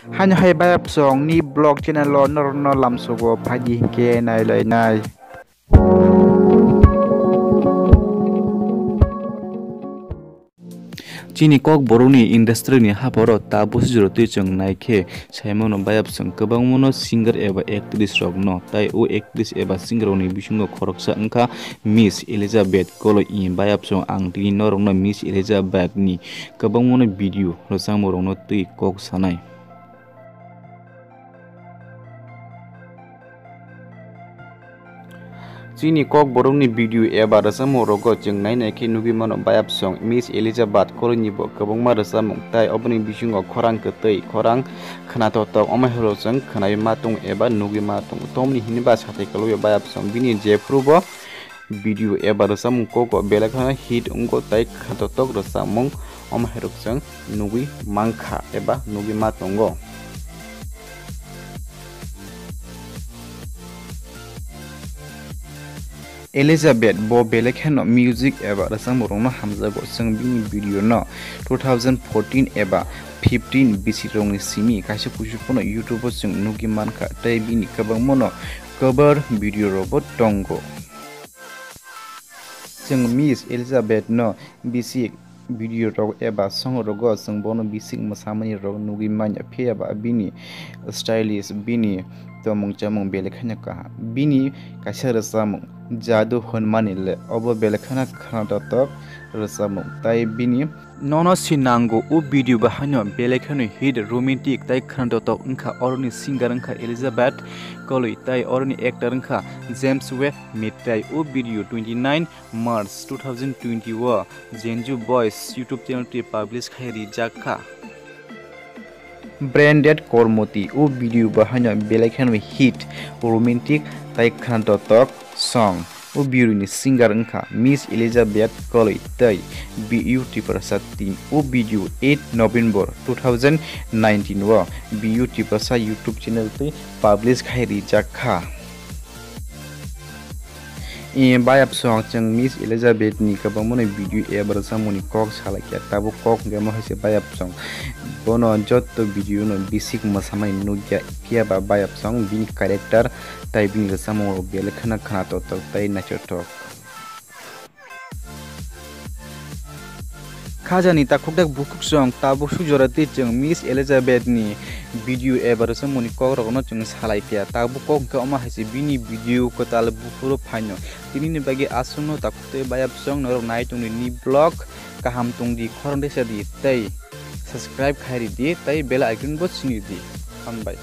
Hanya hai bayap song ni blog channel lo no lam sugo pagi ke nai lai nai. Chini kok boroni industry ni haporo tabu juro tui chung naikhe saimono bayap song kwbang mono singer eba actress rok no tai o actress eba singer ni bisingo khoroksa wngkha Miss Elizabeth Kolo i bayap song ang tini norok no Miss Elizabeth ni kwbang mono video rosangmo rok no tui kok sanai. Chini kok borok ni video eba rasamo rogo chung nai naikhe nugi mano bayap song Miss Elizabeth Kolo ni bo kwbangma rasamung tai oboni bisingo khorang kwtui khorang khnatok omai horo chung khnai matung eba nugi matung tomni hinba sathai kaloyo bayap song bini jefru bo video eba rasamung koko belakhana hit ungko tai khnatok rasamung omai horo chung nugi mangkha eba nugi matungo. Elizabeth bo belekhan music eba rasang morong no hamjago sung bini video no 2014 eba 15 BC rong ni simi kaisa kusupono YouTube sung nugi mankha tai bini kwbang mono cover video robot tongo. Sung Miss Elizabeth no BC video rog eba song rogo sung bono bisik masamani rog nugi manya phe eba bini stylish bini tomung chamung belekhanya ka bini kaisa rasamung jadu honmanile obo belekhana khanatok rasamung tai bini nono sinango u video bahanyo belekhano hit romantic tai khanatok wngkha oroni singer wngkha Elizabeth Kolo tai oroni actor wngkha James Webb mitai u video 29 March 2021 Zenju Boys YouTube channel te publish khairi jakha. Branded Kormoti u video bahanya belekhan hit romantic tai khanatok song u video ni singer wngkha Miss Elizabeth Kolo tai BUT Prasad u video 8 November 2019 wa BUT Prasad YouTube channel te publish khairi jakha. Bayap song chung Miss Elizabeth ni kwbang mono video eba samoni kok salakya tabu kok gemo hase bayap song bono jotto video no bisik masamai nugya pia ba bayap song bini character tai bini samo belekhana khana to tai nachotok khajani ta khokdak bukuk song tabu sujorati chung Miss Elizabeth ni video eba samoni kok rokno chung salai pia tabu kok ga oma hase bini video ko tal bufuro phaino tini ni bagi asuno takute bayap song norok naitung ni blog kaham tung di khorong desa di tai subscribe khairi di tai bela icon bot sini di. Bye.